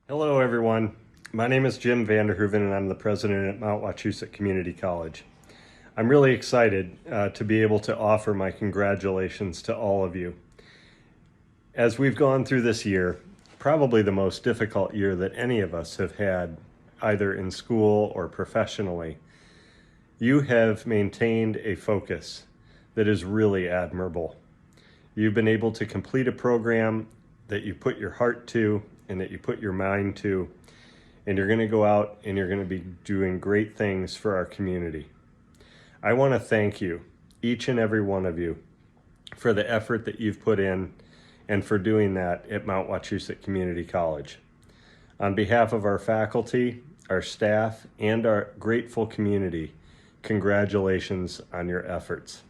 Hello, everyone. My name is Jim Vander Hooven, and I'm the president at Mount Wachusett Community College. I'm really excited to be able to offer my congratulations to all of you. As we've gone through this year, probably the most difficult year that any of us have had, either in school or professionally, you have maintained a focus that is really admirable. You've been able to complete a program that you put your heart to and that you put your mind to, and you're going to go out and you're going to be doing great things for our community. I want to thank you, each and every one of you, for the effort that you've put in and for doing that at Mount Wachusett Community College. On behalf of our faculty, our staff, and our grateful community, congratulations on your efforts.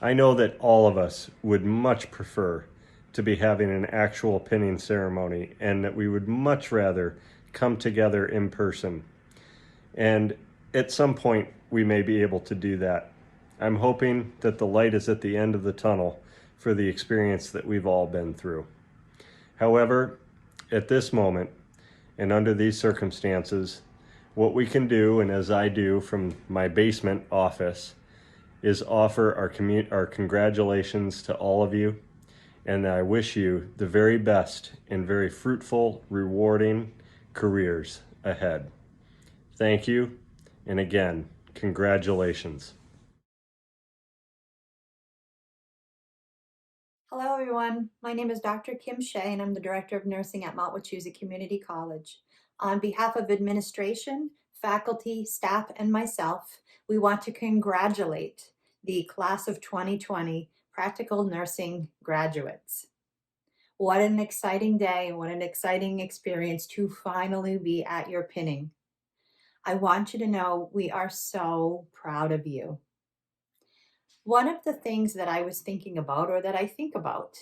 I know that all of us would much prefer to be having an actual pinning ceremony, and that we would much rather come together in person. And at some point, we may be able to do that. I'm hoping that the light is at the end of the tunnel for the experience that we've all been through. However, at this moment, and under these circumstances, what we can do, and as I do from my basement office, is offer our congratulations to all of you. And I wish you the very best and very fruitful, rewarding careers ahead. Thank you, and again, congratulations. Hello, everyone. My name is Dr. Kim Shea, and I'm the Director of Nursing at Mount Wachusett Community College. On behalf of administration, faculty, staff, and myself, we want to congratulate the class of 2020 practical nursing graduates. What an exciting day, what an exciting experience to finally be at your pinning. I want you to know we are so proud of you. One of the things that I was thinking about, or that I think about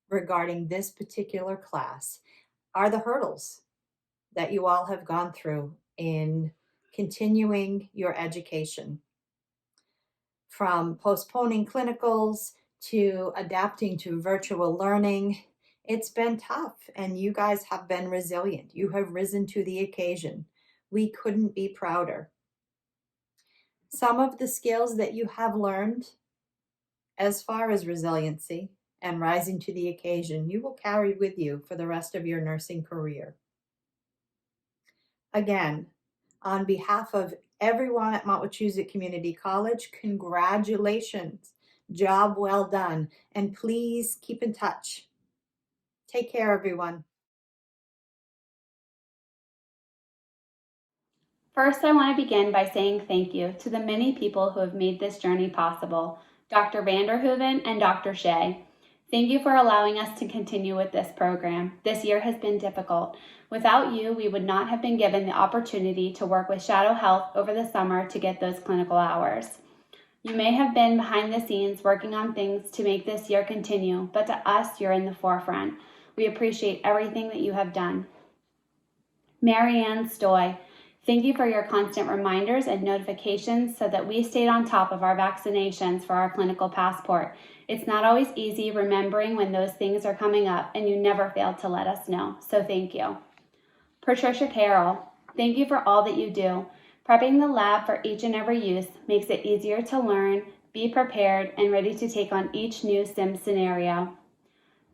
regarding this particular class, are the hurdles that you all have gone through in continuing your education. From postponing clinicals to adapting to virtual learning, it's been tough, and you guys have been resilient. You have risen to the occasion. We couldn't be prouder. Some of the skills that you have learned as far as resiliency and rising to the occasion, you will carry with you for the rest of your nursing career. Again, on behalf of everyone at Mount Wachusett Community College, congratulations. Job well done. And please keep in touch. Take care, everyone. First, I want to begin by saying thank you to the many people who have made this journey possible. Dr. Vander Hooven and Dr. Shea. Thank you for allowing us to continue with this program. This year has been difficult. Without you, we would not have been given the opportunity to work with Shadow Health over the summer to get those clinical hours. You may have been behind the scenes working on things to make this year continue, but to us, you're in the forefront. We appreciate everything that you have done. Marianne Stoy. Thank you for your constant reminders and notifications so that we stayed on top of our vaccinations for our clinical passport. It's not always easy remembering when those things are coming up, and you never failed to let us know, so thank you. Patricia Carroll, thank you for all that you do. Prepping the lab for each and every use makes it easier to learn, be prepared, and ready to take on each new sim scenario.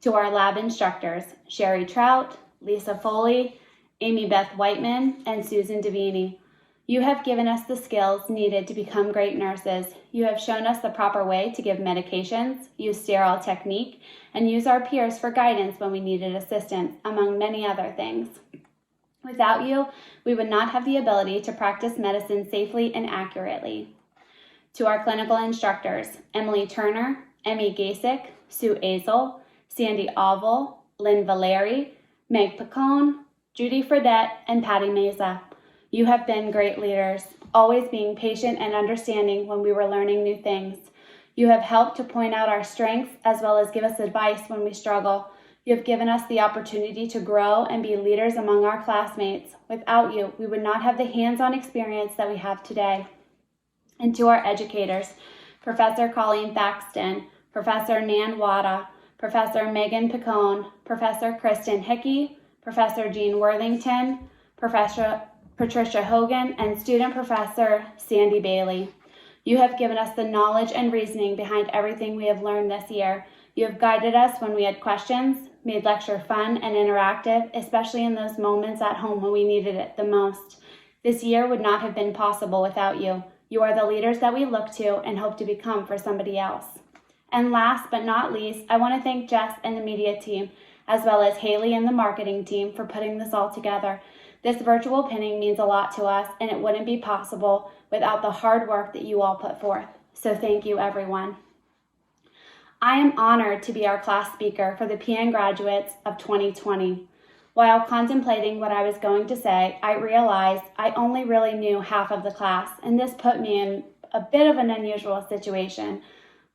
To our lab instructors, Cherie Trout, Lisa Foley, Amy Beth Wightman, and Susan Davini. You have given us the skills needed to become great nurses. You have shown us the proper way to give medications, use sterile technique, and use our peers for guidance when we needed assistance, among many other things. Without you, we would not have the ability to practice medicine safely and accurately. To our clinical instructors, Emily Turner, Emmy Gasick, Sue Asel, Sandy Oval, Lynn Valeri, Meg Picone, Judy Fredette, and Patty Meza. You have been great leaders, always being patient and understanding when we were learning new things. You have helped to point out our strengths as well as give us advice when we struggle. You have given us the opportunity to grow and be leaders among our classmates. Without you, we would not have the hands-on experience that we have today. And to our educators, Professor Collene Thaxton, Professor Nan Wada, Professor Megan Picone, Professor Kristen Hickey, Professor Jeanne Worthington, Professor Patricia Hogan, and Student Professor Sandy Bailey. You have given us the knowledge and reasoning behind everything we have learned this year. You have guided us when we had questions, made lecture fun and interactive, especially in those moments at home when we needed it the most. This year would not have been possible without you. You are the leaders that we look to and hope to become for somebody else. And last but not least, I want to thank Jess and the media team, as well as Haley and the marketing team for putting this all together. This virtual pinning means a lot to us, and it wouldn't be possible without the hard work that you all put forth. So thank you, everyone. I am honored to be our class speaker for the PN graduates of 2020. While contemplating what I was going to say, I realized I only really knew half of the class, and this put me in a bit of an unusual situation.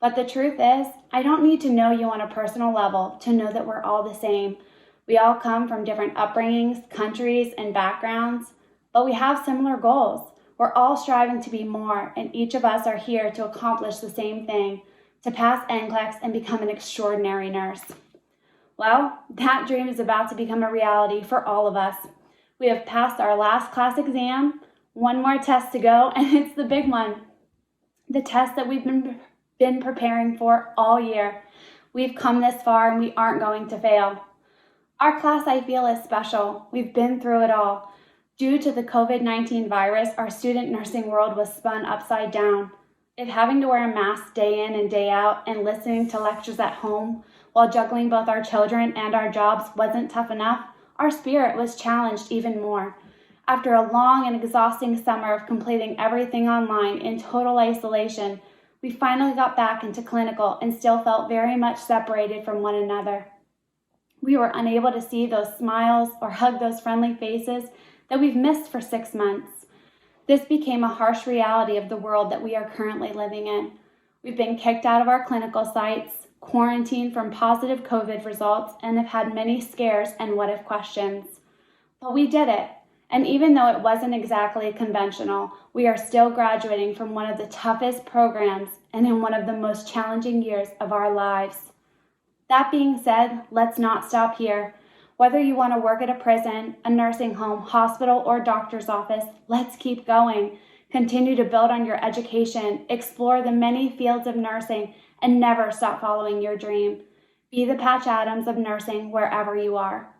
But the truth is, I don't need to know you on a personal level to know that we're all the same. We all come from different upbringings, countries, and backgrounds, but we have similar goals. We're all striving to be more, and each of us are here to accomplish the same thing, to pass NCLEX and become an extraordinary nurse. Well, that dream is about to become a reality for all of us. We have passed our last class exam, one more test to go, and it's the big one. The test that we've been preparing for all year. We've come this far and we aren't going to fail. Our class, I feel, is special. We've been through it all. Due to the COVID-19 virus, our student nursing world was spun upside down. If having to wear a mask day in and day out and listening to lectures at home while juggling both our children and our jobs wasn't tough enough, our spirit was challenged even more. After a long and exhausting summer of completing everything online in total isolation, we finally got back into clinical and still felt very much separated from one another. We were unable to see those smiles or hug those friendly faces that we've missed for 6 months. This became a harsh reality of the world that we are currently living in. We've been kicked out of our clinical sites, quarantined from positive COVID results, and have had many scares and what-if questions. But we did it. And even though it wasn't exactly conventional, we are still graduating from one of the toughest programs and in one of the most challenging years of our lives. That being said, let's not stop here. Whether you want to work at a prison, a nursing home, hospital, or doctor's office, let's keep going. Continue to build on your education, explore the many fields of nursing, and never stop following your dream. Be the Patch Adams of nursing wherever you are.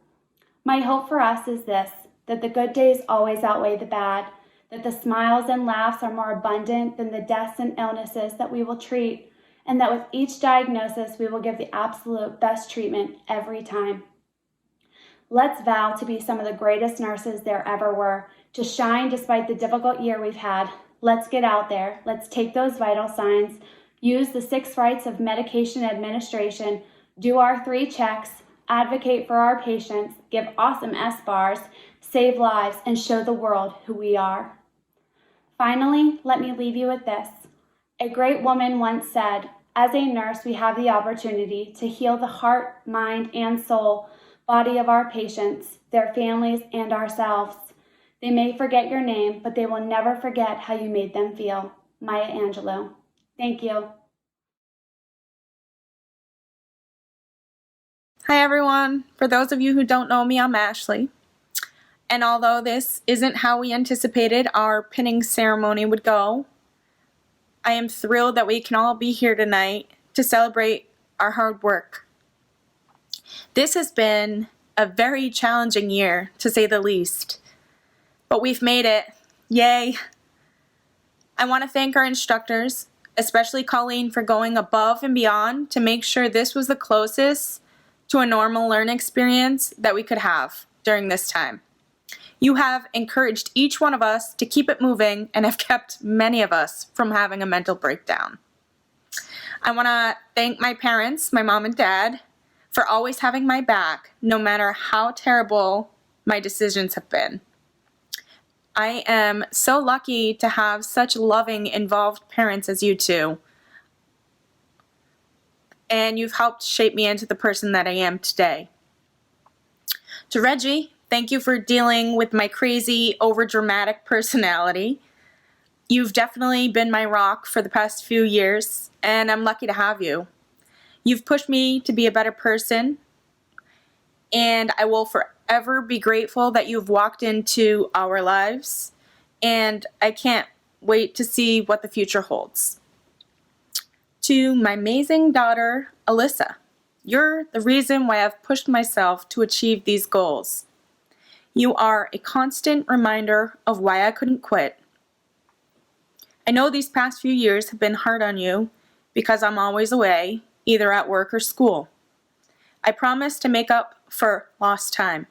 My hope for us is this: that the good days always outweigh the bad, that the smiles and laughs are more abundant than the deaths and illnesses that we will treat, and that with each diagnosis we will give the absolute best treatment every time. Let's vow to be some of the greatest nurses there ever were, to shine despite the difficult year we've had. Let's get out there, let's take those vital signs, use the 6 rights of medication administration, do our 3 checks, advocate for our patients, give awesome S-bars, save lives, and show the world who we are. Finally, let me leave you with this. A great woman once said, as a nurse, we have the opportunity to heal the heart, mind, and soul, body of our patients, their families, and ourselves. They may forget your name, but they will never forget how you made them feel. Maya Angelou. Thank you. Hi everyone. For those of you who don't know me, I'm Ashley. And although this isn't how we anticipated our pinning ceremony would go, I am thrilled that we can all be here tonight to celebrate our hard work. This has been a very challenging year, to say the least, but we've made it. Yay! I want to thank our instructors, especially Collene, for going above and beyond to make sure this was the closest to a normal learning experience that we could have during this time. You have encouraged each one of us to keep it moving and have kept many of us from having a mental breakdown. I want to thank my parents, my mom and dad, for always having my back, no matter how terrible my decisions have been. I am so lucky to have such loving, involved parents as you two. And you've helped shape me into the person that I am today. To Reggie, thank you for dealing with my crazy, overdramatic personality. You've definitely been my rock for the past few years, and I'm lucky to have you. You've pushed me to be a better person, and I will ever be grateful that you've walked into our lives, and I can't wait to see what the future holds. To my amazing daughter, Alyssa, you're the reason why I've pushed myself to achieve these goals. You are a constant reminder of why I couldn't quit. I know these past few years have been hard on you because I'm always away, either at work or school. I promise to make up for lost time.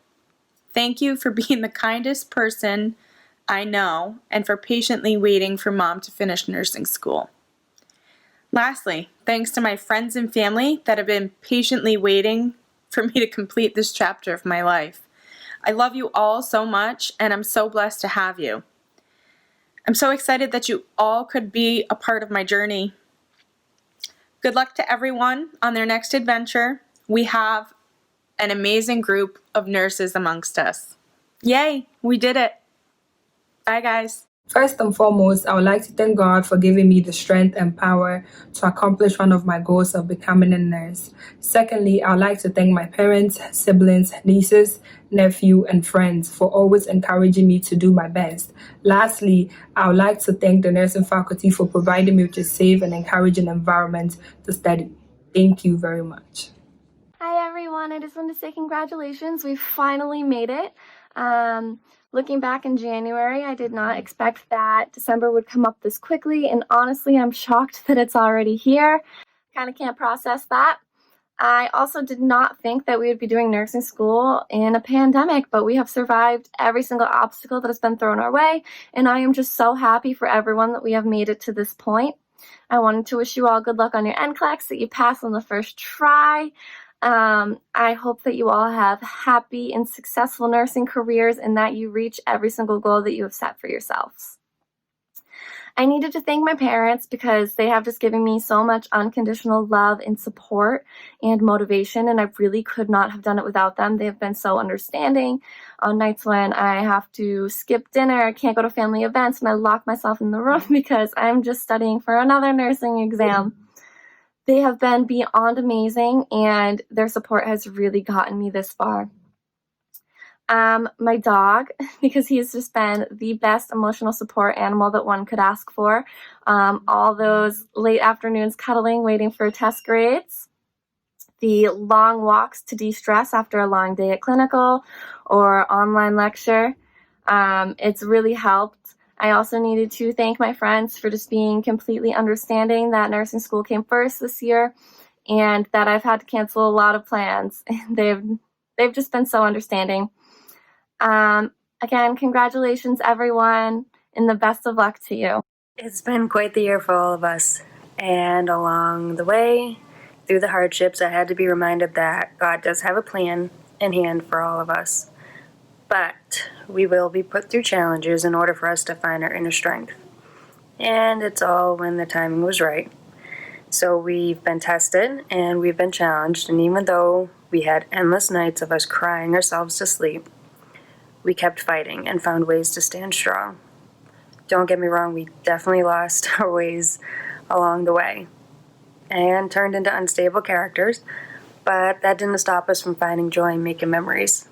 Thank you for being the kindest person I know and for patiently waiting for Mom to finish nursing school. Lastly, thanks to my friends and family that have been patiently waiting for me to complete this chapter of my life. I love you all so much, and I'm so blessed to have you. I'm so excited that you all could be a part of my journey. Good luck to everyone on their next adventure. We have an amazing group of nurses amongst us. Yay, we did it. Bye, guys. First and foremost, I would like to thank God for giving me the strength and power to accomplish one of my goals of becoming a nurse. Secondly, I would like to thank my parents, siblings, nieces, nephew, and friends for always encouraging me to do my best. Lastly, I would like to thank the nursing faculty for providing me with a safe and encouraging environment to study. Thank you very much. Hi everyone, I just wanted to say congratulations. We finally made it. Looking back in January, I did not expect that December would come up this quickly, and honestly, I'm shocked that it's already here. Kind of can't process that. I also did not think that we would be doing nursing school in a pandemic, but we have survived every single obstacle that has been thrown our way, and I am just so happy for everyone that we have made it to this point. I wanted to wish you all good luck on your NCLEX, that you pass on the first try. I hope that you all have happy and successful nursing careers and that you reach every single goal that you have set for yourselves. I needed to thank my parents because they have just given me so much unconditional love and support and motivation, and I really could not have done it without them. They have been so understanding on nights when I have to skip dinner, I can't go to family events, and I lock myself in the room because I'm just studying for another nursing exam. They have been beyond amazing, and their support has really gotten me this far. My dog, because he's just been the best emotional support animal that one could ask for. All those late afternoons cuddling, waiting for test grades. The long walks to de-stress after a long day at clinical or online lecture. It's really helped. I also needed to thank my friends for just being completely understanding that nursing school came first this year and that I've had to cancel a lot of plans. They've just been so understanding. Again, congratulations everyone, and the best of luck to you. It's been quite the year for all of us, and along the way, through the hardships, I had to be reminded that God does have a plan in hand for all of us. But we will be put through challenges in order for us to find our inner strength. And it's all when the timing was right. So we've been tested and we've been challenged, and even though we had endless nights of us crying ourselves to sleep, we kept fighting and found ways to stand strong. Don't get me wrong, we definitely lost our ways along the way and turned into unstable characters, but that didn't stop us from finding joy and making memories.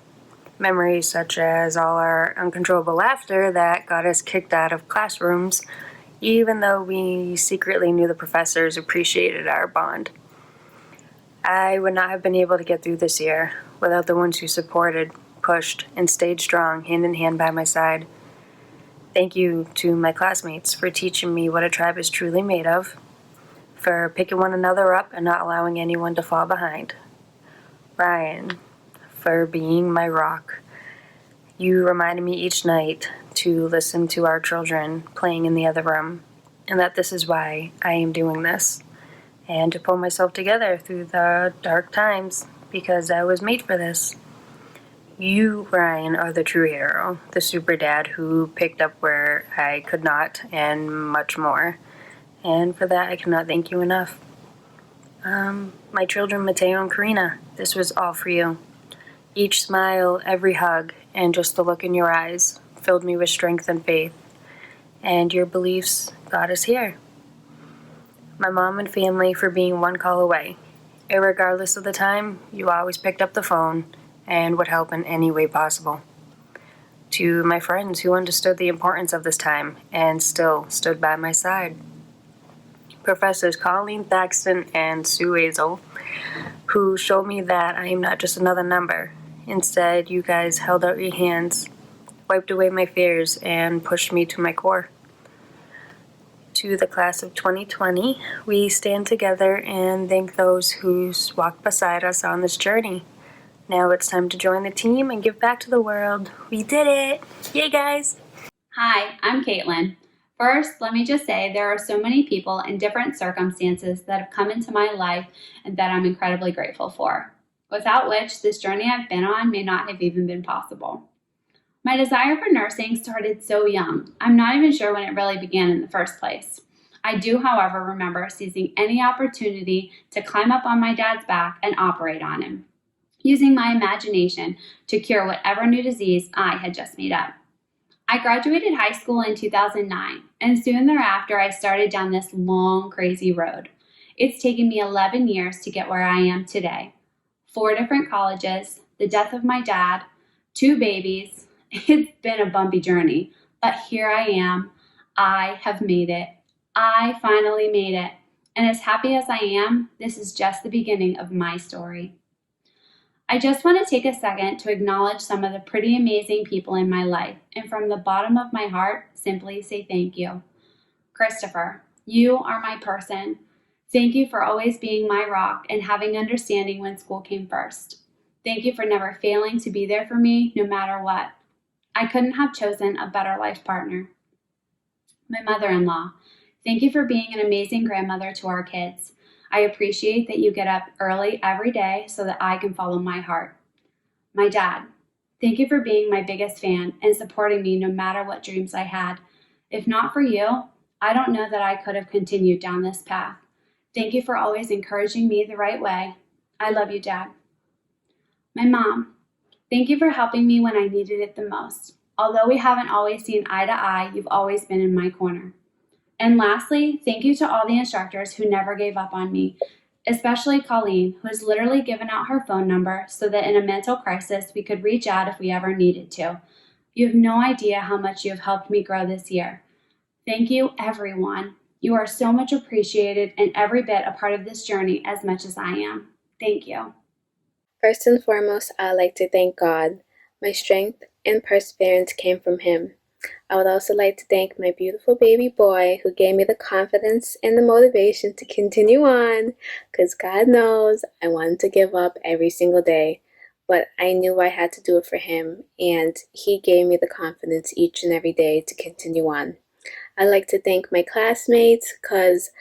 Memories such as all our uncontrollable laughter that got us kicked out of classrooms, even though we secretly knew the professors appreciated our bond. I would not have been able to get through this year without the ones who supported, pushed, and stayed strong hand in hand by my side. Thank you to my classmates for teaching me what a tribe is truly made of, for picking one another up and not allowing anyone to fall behind. Ryan, for being my rock. You reminded me each night to listen to our children playing in the other room, and that this is why I am doing this, and to pull myself together through the dark times, because I was made for this. You, Ryan, are the true hero, the super dad who picked up where I could not, and much more. And for that, I cannot thank you enough. My children, Mateo and Karina, this was all for you. Each smile, every hug, and just the look in your eyes filled me with strength and faith. And your beliefs got us here. My mom and family for being one call away. Irregardless of the time, you always picked up the phone and would help in any way possible. To my friends who understood the importance of this time and still stood by my side. Professors Collene Thaxton and Sue Asel, who showed me that I am not just another number. Instead, you guys held out your hands, wiped away my fears, and pushed me to my core. To the class of 2020, we stand together and thank those who walked beside us on this journey. Now it's time to join the team and give back to the world. We did it! Yay, guys! Hi, I'm Caitlin. First, let me just say there are so many people in different circumstances that have come into my life and that I'm incredibly grateful for, without which this journey I've been on may not have even been possible. My desire for nursing started so young. I'm not even sure when it really began in the first place. I do, however, remember seizing any opportunity to climb up on my dad's back and operate on him, using my imagination to cure whatever new disease I had just made up. I graduated high school in 2009, and soon thereafter I started down this long, crazy road. It's taken me 11 years to get where I am today. 4 different colleges, the death of my dad, 2 babies. It's been a bumpy journey, but here I am. I have made it. I finally made it. And as happy as I am, this is just the beginning of my story. I just want to take a second to acknowledge some of the pretty amazing people in my life, and from the bottom of my heart, simply say thank you. Christopher, you are my person. Thank you for always being my rock and having understanding when school came first. Thank you for never failing to be there for me, no matter what. I couldn't have chosen a better life partner. My mother-in-law, thank you for being an amazing grandmother to our kids. I appreciate that you get up early every day so that I can follow my heart. My dad, thank you for being my biggest fan and supporting me no matter what dreams I had. If not for you, I don't know that I could have continued down this path. Thank you for always encouraging me the right way. I love you, Dad. My mom, thank you for helping me when I needed it the most. Although we haven't always seen eye to eye, you've always been in my corner. And lastly, thank you to all the instructors who never gave up on me, especially Colleen, who has literally given out her phone number so that in a mental crisis we could reach out if we ever needed to. You have no idea how much you have helped me grow this year. Thank you, everyone. You are so much appreciated and every bit a part of this journey as much as I am. Thank you. First and foremost, I'd like to thank God. My strength and perseverance came from Him. I would also like to thank my beautiful baby boy who gave me the confidence and the motivation to continue on, because God knows I wanted to give up every single day, but I knew I had to do it for him, and he gave me the confidence each and every day to continue on. I'd like to thank my classmates because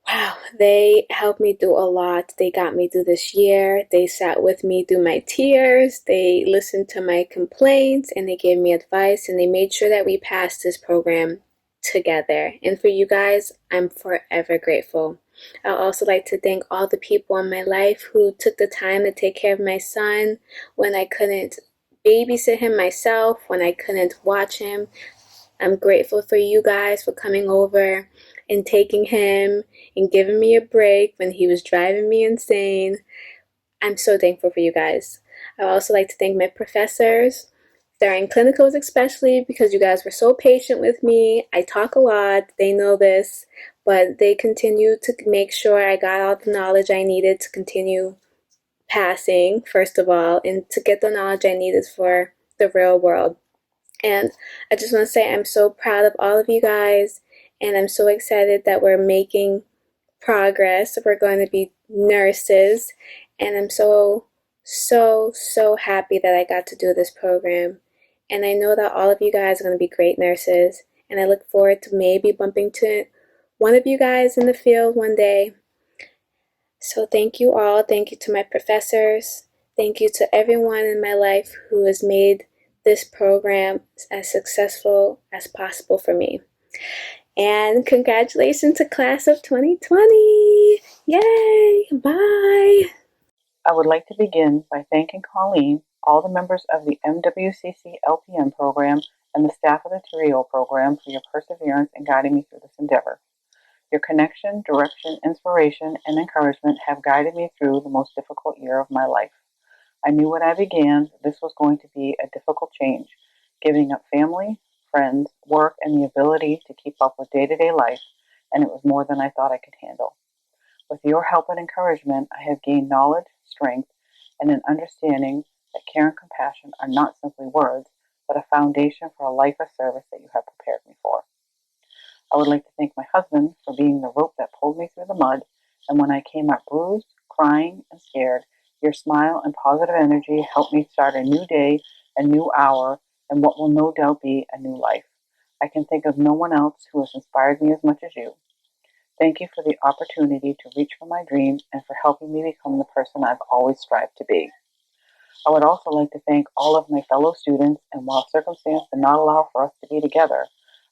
wow, they helped me through a lot. They got me through this year. They sat with me through my tears. They listened to my complaints and they gave me advice and they made sure that we passed this program together. And for you guys, I'm forever grateful. I'd also like to thank all the people in my life who took the time to take care of my son when I couldn't babysit him myself, when I couldn't watch him. I'm grateful for you guys for coming over and taking him and giving me a break when he was driving me insane. I'm so thankful for you guys. I would also like to thank my professors during clinicals, especially because you guys were so patient with me. I talk a lot, they know this, but they continue to make sure I got all the knowledge I needed to continue passing, first of all, and to get the knowledge I needed for the real world. And I just want to say I'm so proud of all of you guys, and I'm so excited that we're making progress. We're going to be nurses, and I'm so happy that I got to do this program. And I know that all of you guys are going to be great nurses, and I look forward to maybe bumping to one of you guys in the field one day. So thank you all. Thank you to my professors. Thank you to everyone in my life who has made this program as successful as possible for me. And congratulations to class of 2020. Yay! Bye! I would like to begin by thanking Colleen, all the members of the MWCC LPN program, and the staff of the TRIO program for your perseverance in guiding me through this endeavor. Your connection, direction, inspiration, and encouragement have guided me through the most difficult year of my life. I knew when I began this was going to be a difficult change, giving up family, friends, work, and the ability to keep up with day-to-day life, and it was more than I thought I could handle. With your help and encouragement, I have gained knowledge, strength, and an understanding that care and compassion are not simply words, but a foundation for a life of service that you have prepared me for. I would like to thank my husband for being the rope that pulled me through the mud, and when I came out bruised, crying, and scared, your smile and positive energy helped me start a new day, a new hour, and what will no doubt be a new life. I can think of no one else who has inspired me as much as you. Thank you for the opportunity to reach for my dreams and for helping me become the person I've always strived to be. I would also like to thank all of my fellow students, and while circumstance did not allow for us to be together,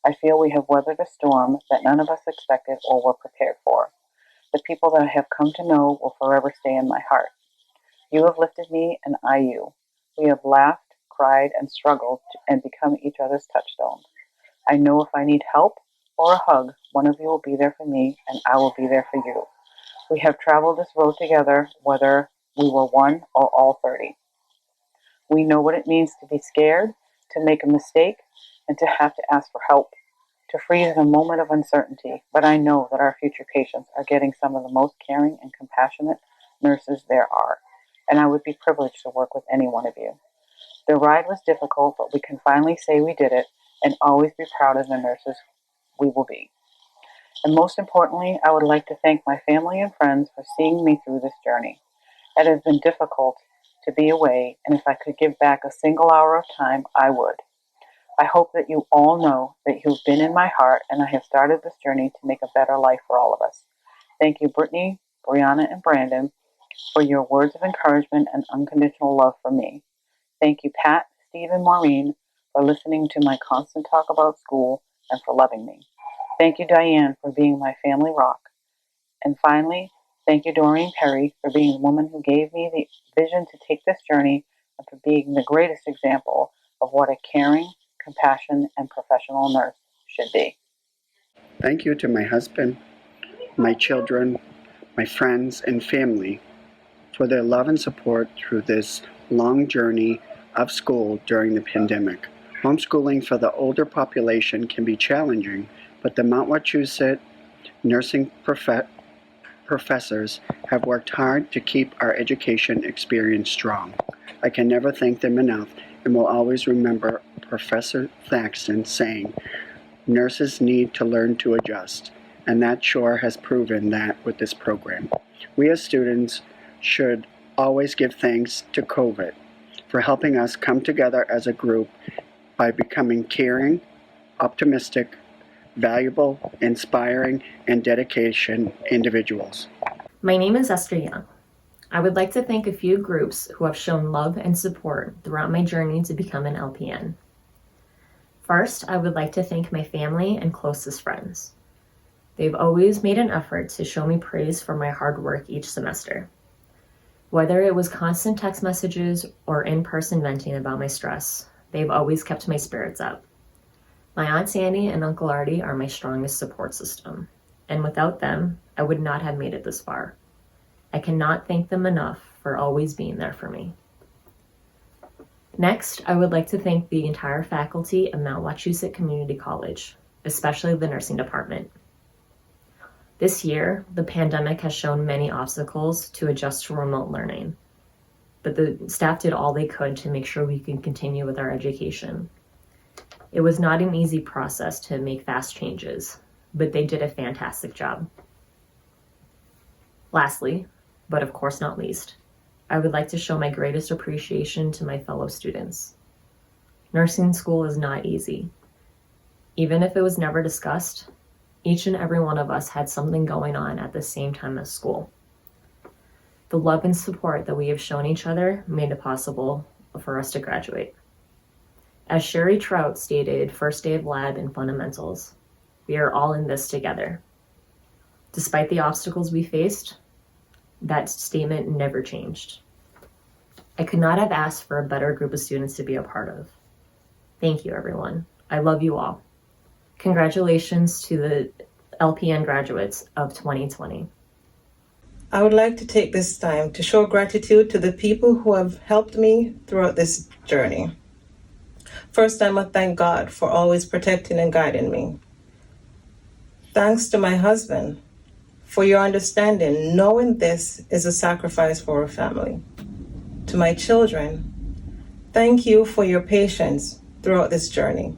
I feel we have weathered a storm that none of us expected or were prepared for. The people that I have come to know will forever stay in my heart. You have lifted me, and I you. We have laughed, cried, and struggled and become each other's touchstones. I know if I need help or a hug, one of you will be there for me, and I will be there for you. We have traveled this road together, whether we were 1 or all 30. We know what it means to be scared, to make a mistake, and to have to ask for help, to freeze in a moment of uncertainty. But I know that our future patients are getting some of the most caring and compassionate nurses there are, and I would be privileged to work with any one of you. The ride was difficult, but we can finally say we did it and always be proud of the nurses we will be. And most importantly, I would like to thank my family and friends for seeing me through this journey. It has been difficult to be away, and if I could give back a single hour of time, I would. I hope that you all know that you've been in my heart, and I have started this journey to make a better life for all of us. Thank you, Brittany, Brianna, and Brandon, for your words of encouragement and unconditional love for me. Thank you, Pat, Steve, and Maureen, for listening to my constant talk about school and for loving me. Thank you, Diane, for being my family rock. And finally, thank you, Doreen Perry, for being the woman who gave me the vision to take this journey and for being the greatest example of what a caring, compassionate, and professional nurse should be. Thank you to my husband, my children, my friends, and family for their love and support through this long journey of school during the pandemic. Homeschooling for the older population can be challenging, but the Mount Wachusett nursing professors have worked hard to keep our education experience strong. I can never thank them enough and will always remember Professor Thaxton saying, "Nurses need to learn to adjust," and that sure has proven that with this program. We as students should always give thanks to COVID for helping us come together as a group by becoming caring, optimistic, valuable, inspiring, and dedication individuals. My name is Esther Young. I would like to thank a few groups who have shown love and support throughout my journey to become an LPN. First, I would like to thank my family and closest friends. They've always made an effort to show me praise for my hard work each semester. Whether it was constant text messages or in-person venting about my stress, they've always kept my spirits up. My Aunt Sandy and Uncle Artie are my strongest support system, and without them, I would not have made it this far. I cannot thank them enough for always being there for me. Next, I would like to thank the entire faculty of Mount Wachusett Community College, especially the nursing department. This year, the pandemic has shown many obstacles to adjust to remote learning, but the staff did all they could to make sure we could continue with our education. It was not an easy process to make fast changes, but they did a fantastic job. Lastly, but of course not least, I would like to show my greatest appreciation to my fellow students. Nursing school is not easy. Even if it was never discussed, each and every one of us had something going on at the same time as school. The love and support that we have shown each other made it possible for us to graduate. As Cherie Trout stated first day of lab in fundamentals, we are all in this together. Despite the obstacles we faced, that statement never changed. I could not have asked for a better group of students to be a part of. Thank you, everyone. I love you all. Congratulations to the LPN graduates of 2020. I would like to take this time to show gratitude to the people who have helped me throughout this journey. First, I must thank God for always protecting and guiding me. Thanks to my husband for your understanding, knowing this is a sacrifice for a family. To my children, thank you for your patience throughout this journey.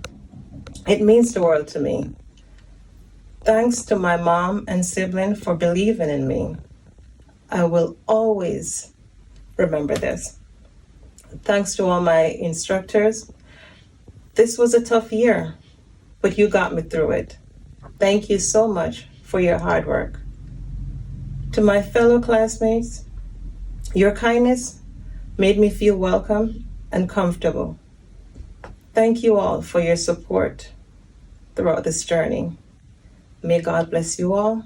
It means the world to me. Thanks to my mom and sibling for believing in me. I will always remember this. Thanks to all my instructors. This was a tough year, but you got me through it. Thank you so much for your hard work. To my fellow classmates, your kindness made me feel welcome and comfortable. Thank you all for your support throughout this journey. May God bless you all.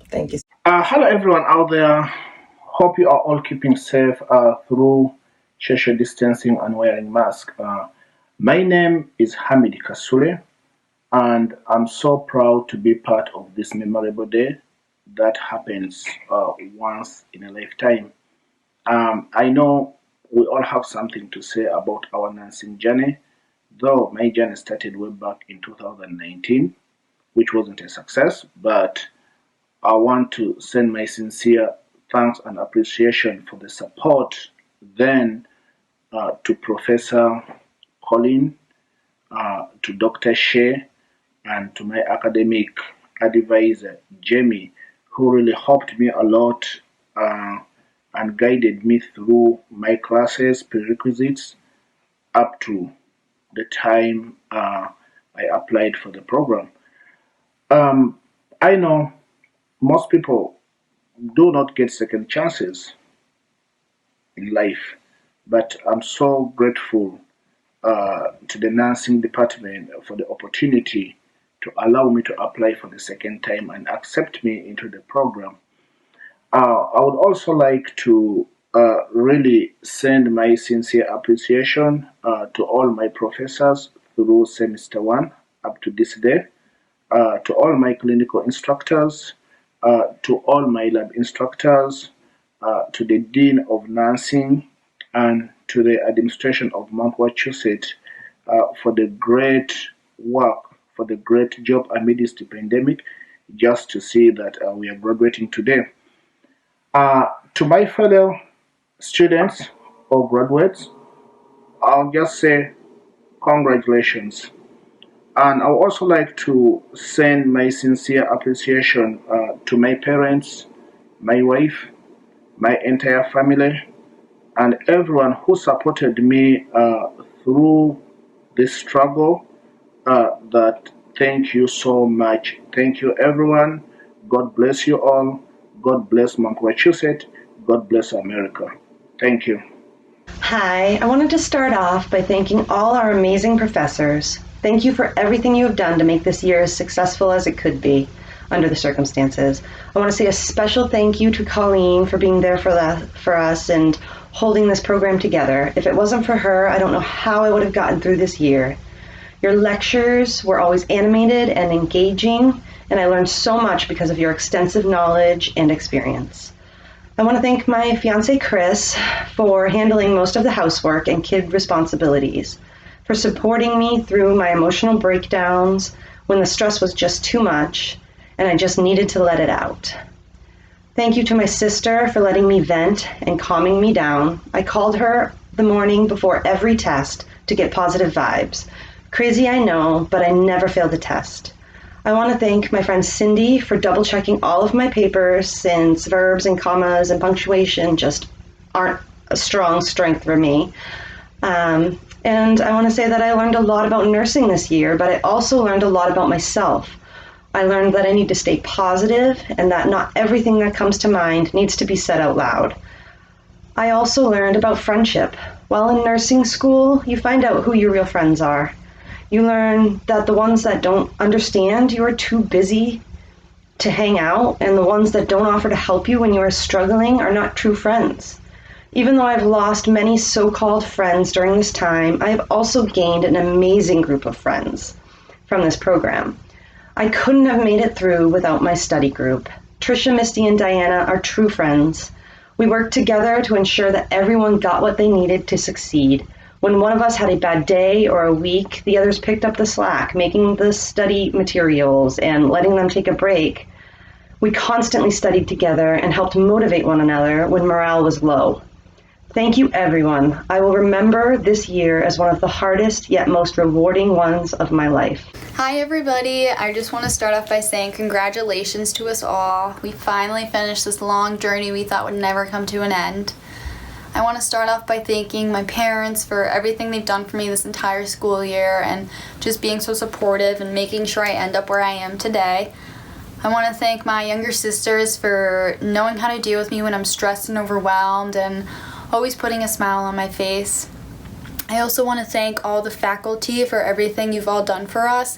Thank you. Hello everyone out there. Hope you are all keeping safe through social distancing and wearing masks. My name is Hamid Kasule, and I'm so proud to be part of this memorable day that happens once in a lifetime. I know we all have something to say about our nursing journey, though my journey started way back in 2019, which wasn't a success, but I want to send my sincere thanks and appreciation for the support then to Professor Collene, to Dr. Shea, and to my academic advisor, Jamie, who really helped me a lot and guided me through my classes, prerequisites, up to the time I applied for the program. I know most people do not get second chances in life, but I'm so grateful to the nursing department for the opportunity to allow me to apply for the second time and accept me into the program. I would also like to really send my sincere appreciation to all my professors through semester 1 up to this day, to all my clinical instructors, to all my lab instructors, to the Dean of Nursing, and to the administration of Mount Wachusett for the great work, for the great job amidst the pandemic, just to see that we are graduating today. To my fellow students or graduates, I'll just say congratulations. And I would also like to send my sincere appreciation to my parents, my wife, my entire family, and everyone who supported me through this struggle. That thank you so much. Thank you, everyone. God bless you all. God bless Mount Wachusett. God bless America. Thank you. Hi, I wanted to start off by thanking all our amazing professors. Thank you for everything you have done to make this year as successful as it could be under the circumstances. I want to say a special thank you to Collene for being there for us and holding this program together. If it wasn't for her, I don't know how I would have gotten through this year. Your lectures were always animated and engaging, and I learned so much because of your extensive knowledge and experience. I want to thank my fiance Chris for handling most of the housework and kid responsibilities, for supporting me through my emotional breakdowns when the stress was just too much and I just needed to let it out. Thank you to my sister for letting me vent and calming me down. I called her the morning before every test to get positive vibes. Crazy, I know, but I never failed the test. I want to thank my friend Cindy for double checking all of my papers since verbs and commas and punctuation just aren't a strong strength for me. And I want to say that I learned a lot about nursing this year, but I also learned a lot about myself. I learned that I need to stay positive and that not everything that comes to mind needs to be said out loud. I also learned about friendship. While in nursing school, you find out who your real friends are. You learn that the ones that don't understand you are too busy to hang out, and the ones that don't offer to help you when you are struggling are not true friends. Even though I've lost many so-called friends during this time, I have also gained an amazing group of friends from this program. I couldn't have made it through without my study group. Trisha, Mysti, and Dianna are true friends. We worked together to ensure that everyone got what they needed to succeed. When one of us had a bad day or a week, the others picked up the slack, making the study materials and letting them take a break. We constantly studied together and helped motivate one another when morale was low. Thank you, everyone. I will remember this year as one of the hardest yet most rewarding ones of my life. Hi everybody, I just want to start off by saying congratulations to us all. We finally finished this long journey we thought would never come to an end. I want to start off by thanking my parents for everything they've done for me this entire school year and just being so supportive and making sure I end up where I am today. I want to thank my younger sisters for knowing how to deal with me when I'm stressed and overwhelmed and always putting a smile on my face. I also want to thank all the faculty for everything you've all done for us.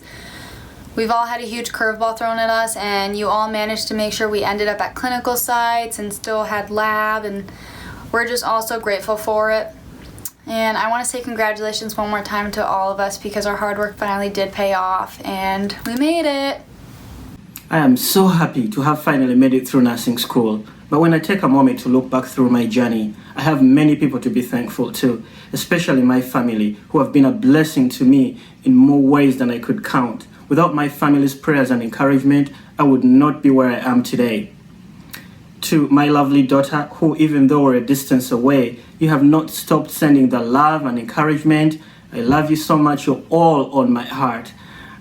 We've all had a huge curveball thrown at us, and you all managed to make sure we ended up at clinical sites and still had lab, and we're just all so grateful for it. And I want to say congratulations one more time to all of us because our hard work finally did pay off, and we made it. I am so happy to have finally made it through nursing school. But when I take a moment to look back through my journey, I have many people to be thankful to, especially my family, who have been a blessing to me in more ways than I could count. Without my family's prayers and encouragement, I would not be where I am today. To my lovely daughter, who even though we're a distance away, you have not stopped sending the love and encouragement. I love you so much. You're all on my heart.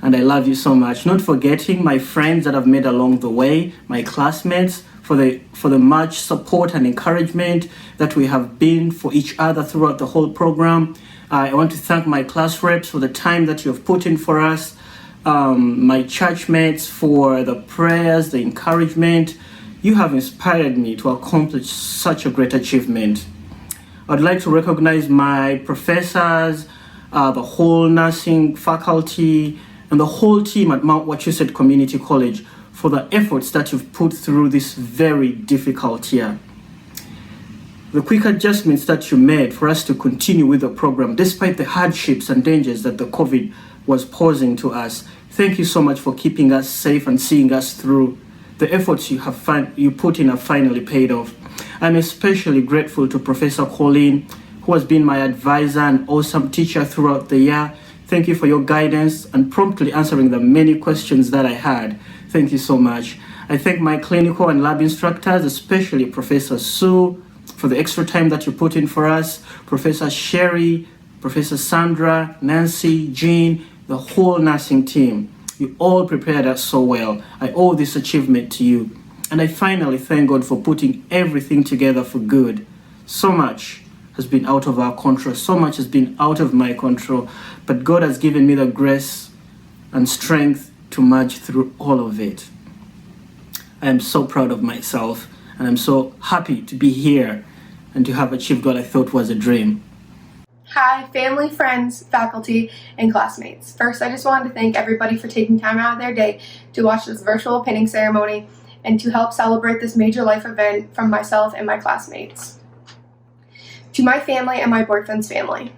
And I love you so much. Not forgetting my friends that I've made along the way, my classmates, for the much support and encouragement that we have been for each other throughout the whole program. I want to thank my class reps for the time that you have put in for us, my church mates for the prayers, the encouragement. You have inspired me to accomplish such a great achievement. I'd like to recognize my professors, the whole nursing faculty, and the whole team at Mount Wachusett Community College for the efforts that you've put through this very difficult year. The quick adjustments that you made for us to continue with the program, despite the hardships and dangers that the COVID was posing to us. Thank you so much for keeping us safe and seeing us through. The efforts you put in have finally paid off. I'm especially grateful to Professor Collene, who has been my advisor and awesome teacher throughout the year. Thank you for your guidance and promptly answering the many questions that I had. Thank you so much. I thank my clinical and lab instructors, especially Professor Sue, for the extra time that you put in for us, Professor Cherie, Professor Sandra, Nancy, Jean, the whole nursing team. You all prepared us so well. I owe this achievement to you. And I finally thank God for putting everything together for good. So much has been out of our control. So much has been out of my control. But God has given me the grace and strength to march through all of it. I am so proud of myself, and I'm so happy to be here and to have achieved what I thought was a dream. Hi, family, friends, faculty, and classmates. First, I just wanted to thank everybody for taking time out of their day to watch this virtual pinning ceremony and to help celebrate this major life event from myself and my classmates. To my family and my boyfriend's family,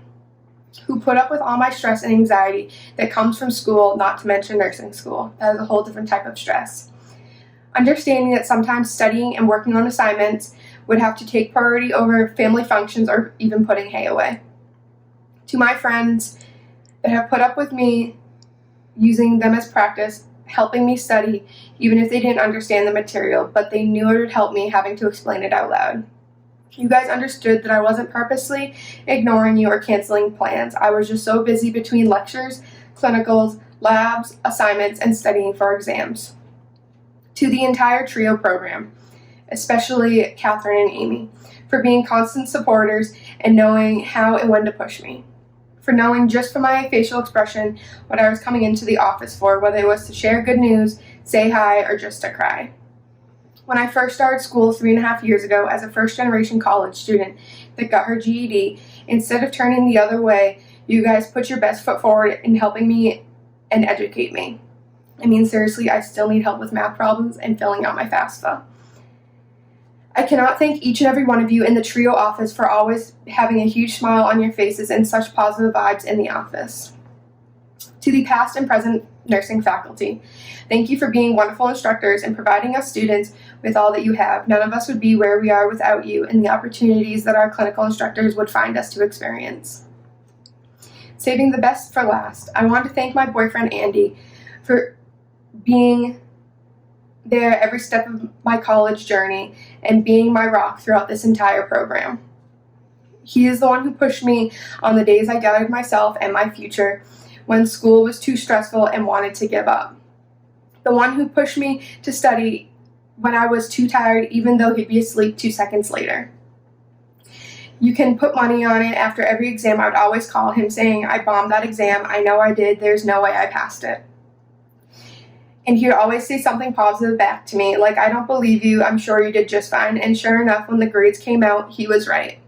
who put up with all my stress and anxiety that comes from school, not to mention nursing school. That is a whole different type of stress. Understanding that sometimes studying and working on assignments would have to take priority over family functions or even putting hay away. To my friends that have put up with me using them as practice, helping me study, even if they didn't understand the material, but they knew it would help me having to explain it out loud. You guys understood that I wasn't purposely ignoring you or canceling plans. I was just so busy between lectures, clinicals, labs, assignments, and studying for exams. To the entire TRIO program, especially Catherine and Amy, for being constant supporters and knowing how and when to push me. For knowing just from my facial expression what I was coming into the office for, whether it was to share good news, say hi, or just to cry. When I first started school 3.5 years ago as a first-generation college student that got her GED, instead of turning the other way, you guys put your best foot forward in helping me and educate me. I mean, seriously, I still need help with math problems and filling out my FAFSA. I cannot thank each and every one of you in the TRIO office for always having a huge smile on your faces and such positive vibes in the office. To the past and present nursing faculty, thank you for being wonderful instructors and providing us students with all that you have. None of us would be where we are without you and the opportunities that our clinical instructors would find us to experience. Saving the best for last, I want to thank my boyfriend Andy for being there every step of my college journey and being my rock throughout this entire program. He is the one who pushed me on the days I doubted myself and my future when school was too stressful and wanted to give up. The one who pushed me to study when I was too tired, even though he'd be asleep 2 seconds later. You can put money on it. After every exam, I would always call him saying, I bombed that exam. I know I did. There's no way I passed it. And he would always say something positive back to me, like, I don't believe you. I'm sure you did just fine. And sure enough, when the grades came out, he was right.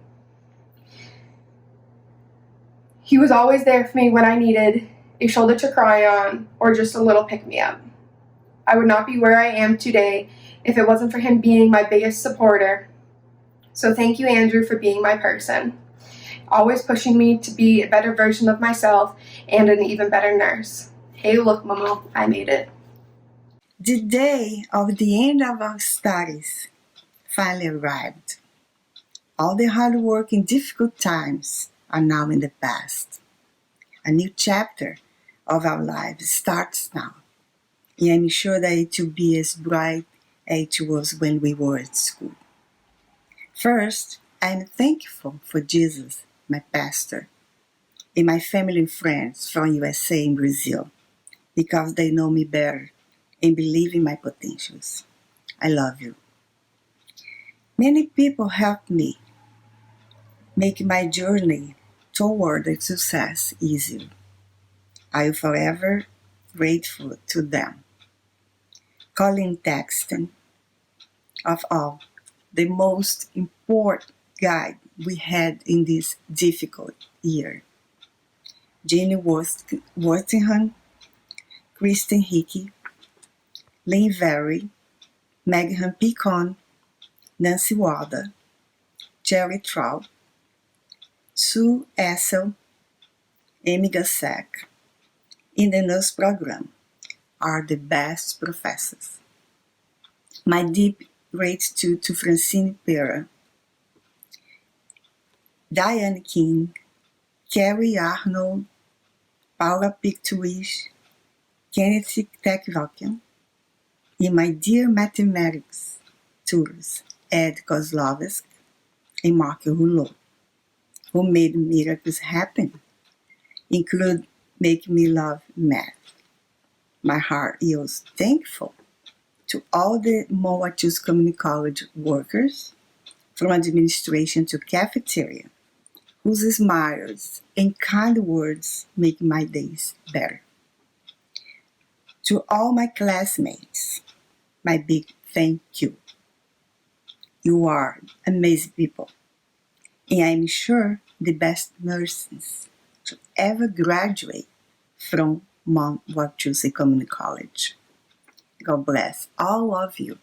He was always there for me when I needed a shoulder to cry on or just a little pick-me-up. I would not be where I am today if it wasn't for him being my biggest supporter. So thank you, Andrew, for being my person, always pushing me to be a better version of myself and an even better nurse. Hey, look, Momo, I made it. The day of the end of our studies finally arrived. All the hard work and difficult times are now in the past. A new chapter of our lives starts now, and I'm sure that it will be as bright as it was when we were at school. First, I'm thankful for Jesus, my pastor, and my family and friends from USA and Brazil, because they know me better and believe in my potentials. I love you. Many people helped me make my journey toward the success easier. I am forever grateful to them. Collene Thaxton, of all, the most important guide we had in this difficult year. Jeanne Worthington, Kristen Hickey, Lynn Very, Megan Picon, Nancy Wilder, Cherie Trout, Sue Asel, Amy Gasek, in the nurse program are the best professors. My deep gratitude to Francine Pera, Diane King, Carrie Arnold, Paula Pictwish, Kenneth Tekvakian, and my dear mathematics tutors, Ed Kozlovsk and Mark Rouleau, who made miracles happen, include making me love math. My heart is thankful to all the Mowachus Community College workers, from administration to cafeteria, whose smiles and kind words make my days better. To all my classmates, my big thank you. You are amazing people, and I'm sure the best nurses to ever graduate from Mount Wachusett Community College. God bless all of you.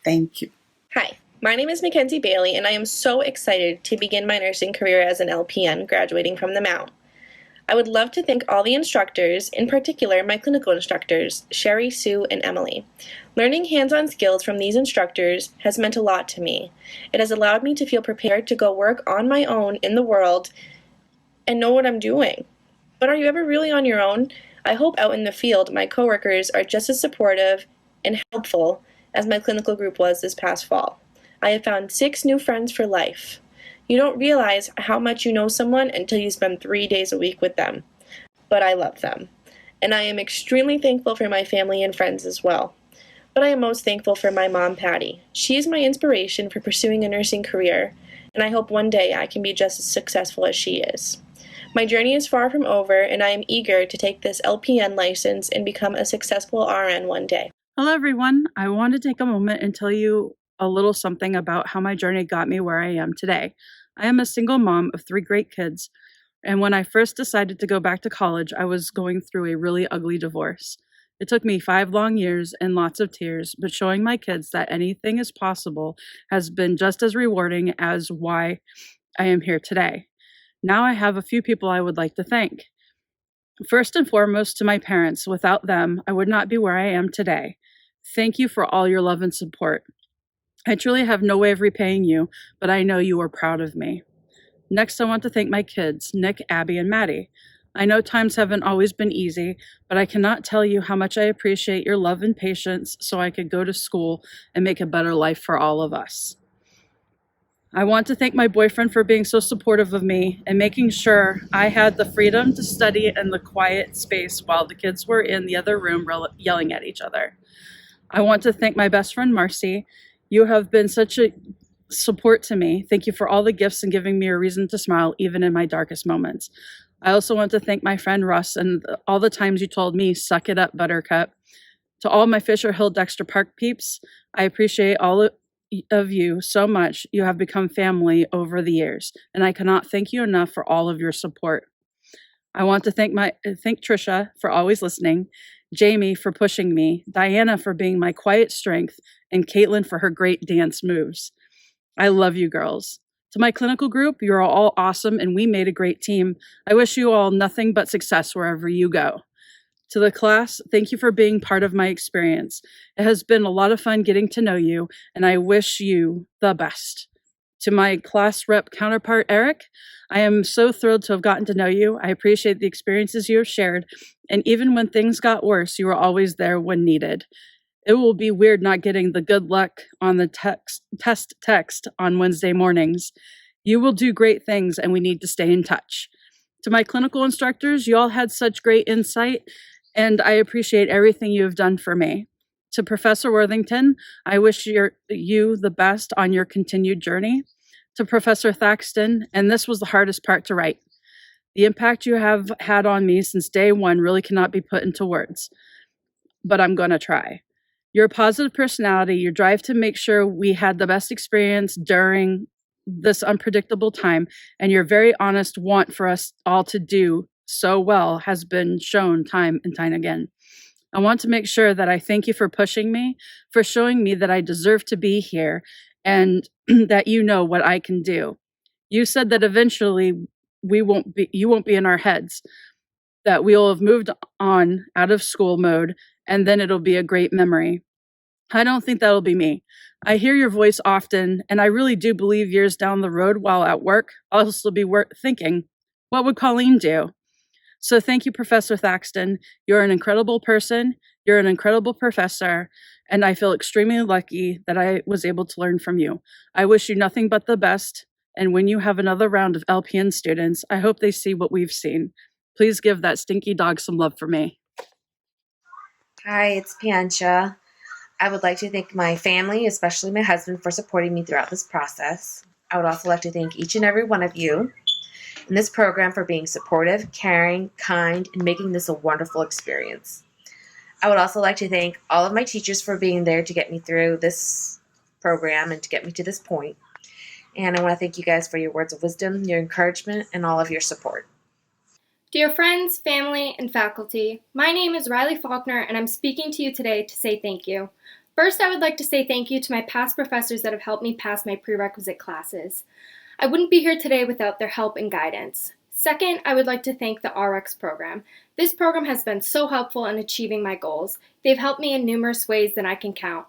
Thank you. Hi, my name is Mackenzie Bailey, and I am so excited to begin my nursing career as an LPN graduating from the Mount. I would love to thank all the instructors, in particular my clinical instructors, Sherry, Sue, and Emily. Learning hands-on skills from these instructors has meant a lot to me. It has allowed me to feel prepared to go work on my own in the world and know what I'm doing. But are you ever really on your own? I hope out in the field my coworkers are just as supportive and helpful as my clinical group was this past fall. I have found 6 new friends for life. You don't realize how much you know someone until you spend 3 days a week with them. But I love them. And I am extremely thankful for my family and friends as well. But I am most thankful for my mom, Patty. She is my inspiration for pursuing a nursing career, and I hope one day I can be just as successful as she is. My journey is far from over, and I am eager to take this LPN license and become a successful RN one day. Hello, everyone. I want to take a moment and tell you a little something about how my journey got me where I am today. I am a single mom of 3 great kids, and when I first decided to go back to college, I was going through a really ugly divorce. It took me 5 long years and lots of tears, but showing my kids that anything is possible has been just as rewarding as why I am here today. Now I have a few people I would like to thank. First and foremost, to my parents. Without them, I would not be where I am today. Thank you for all your love and support. I truly have no way of repaying you, but I know you are proud of me. Next, I want to thank my kids, Nick, Abby, and Maddie. I know times haven't always been easy, but I cannot tell you how much I appreciate your love and patience so I could go to school and make a better life for all of us. I want to thank my boyfriend for being so supportive of me and making sure I had the freedom to study in the quiet space while the kids were in the other room yelling at each other. I want to thank my best friend, Marcy. You have been such a support to me. Thank you for all the gifts and giving me a reason to smile, even in my darkest moments. I also want to thank my friend Russ and all the times you told me, suck it up, Buttercup. To all my Fisher Hill Dexter Park peeps, I appreciate all of you so much. You have become family over the years, and I cannot thank you enough for all of your support. I want to thank Trisha for always listening, Jamie for pushing me, Diana for being my quiet strength, and Caitlin for her great dance moves. I love you girls. To my clinical group, you're all awesome and we made a great team. I wish you all nothing but success wherever you go. To the class, thank you for being part of my experience. It has been a lot of fun getting to know you, and I wish you the best. To my class rep counterpart, Eric, I am so thrilled to have gotten to know you. I appreciate the experiences you have shared, and even when things got worse, you were always there when needed. It will be weird not getting the good luck on the text on Wednesday mornings. You will do great things, and we need to stay in touch. To my clinical instructors, you all had such great insight, and I appreciate everything you have done for me. To Professor Worthington, I wish you the best on your continued journey. To Professor Thaxton, and this was the hardest part to write. The impact you have had on me since day one really cannot be put into words, but I'm going to try. Your positive personality, your drive to make sure we had the best experience during this unpredictable time, and your very honest want for us all to do so well has been shown time and time again. I want to make sure that I thank you for pushing me, for showing me that I deserve to be here, and that you know what I can do. You said that eventually you won't be in our heads, that we'll have moved on out of school mode, and then it'll be a great memory. I don't think that'll be me. I hear your voice often, and I really do believe years down the road while at work, I'll also be thinking, what would Collene do? So thank you, Professor Thaxton. You're an incredible person. You're an incredible professor, and I feel extremely lucky that I was able to learn from you. I wish you nothing but the best, and when you have another round of LPN students, I hope they see what we've seen. Please give that stinky dog some love for me. Hi, it's Payengcha. I would like to thank my family, especially my husband, for supporting me throughout this process. I would also like to thank each and every one of you in this program for being supportive, caring, kind, and making this a wonderful experience. I would also like to thank all of my teachers for being there to get me through this program and to get me to this point. And I want to thank you guys for your words of wisdom, your encouragement, and all of your support. Dear friends, family, and faculty, my name is Rylie Faulkner, and I'm speaking to you today to say thank you. First, I would like to say thank you to my past professors that have helped me pass my prerequisite classes. I wouldn't be here today without their help and guidance. Second, I would like to thank the RX program. This program has been so helpful in achieving my goals. They've helped me in numerous ways that I can count.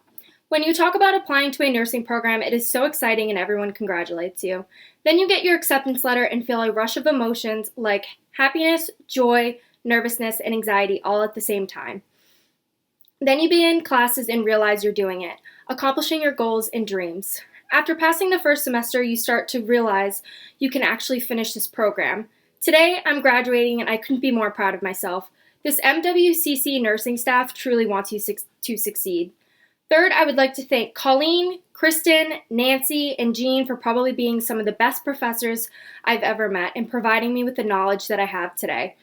When you talk about applying to a nursing program, it is so exciting and everyone congratulates you. Then you get your acceptance letter and feel a rush of emotions like happiness, joy, nervousness, and anxiety all at the same time. Then you begin classes and realize you're doing it, accomplishing your goals and dreams. After passing the first semester, you start to realize you can actually finish this program. Today, I'm graduating and I couldn't be more proud of myself. This MWCC nursing staff truly wants you to succeed. Third, I would like to thank Collene, Kristen, Nancy, and Jeanne for probably being some of the best professors I've ever met and providing me with the knowledge that I have today.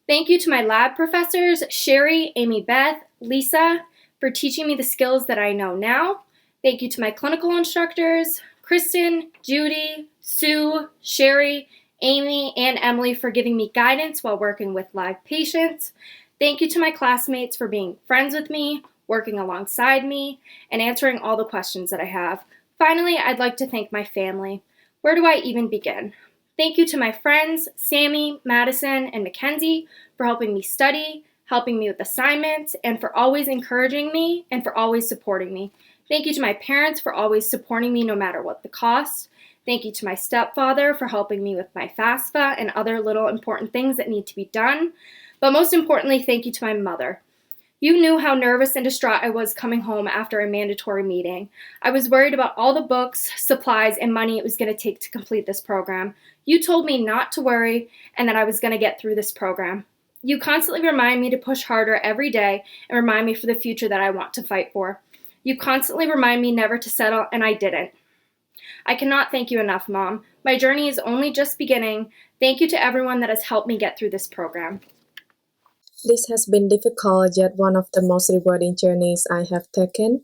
Thank you to my lab professors, Cherie, Amy, Beth, Lisa, for teaching me the skills that I know now. Thank you to my clinical instructors, Kristen, Judy, Sue, Cherie, Amy, and Emily for giving me guidance while working with live patients. Thank you to my classmates for being friends with me, working alongside me, and answering all the questions that I have. Finally, I'd like to thank my family. Where do I even begin? Thank you to my friends, Sammy, Madison, and Mackenzie, for helping me study, helping me with assignments, and for always encouraging me and for always supporting me. Thank you to my parents for always supporting me no matter what the cost. Thank you to my stepfather for helping me with my FAFSA and other little important things that need to be done. But most importantly, thank you to my mother. You knew how nervous and distraught I was coming home after a mandatory meeting. I was worried about all the books, supplies, and money it was going to take to complete this program. You told me not to worry and that I was going to get through this program. You constantly remind me to push harder every day and remind me for the future that I want to fight for. You constantly remind me never to settle, and I didn't. I cannot thank you enough, Mom. My journey is only just beginning. Thank you to everyone that has helped me get through this program. This has been difficult, yet one of the most rewarding journeys I have taken.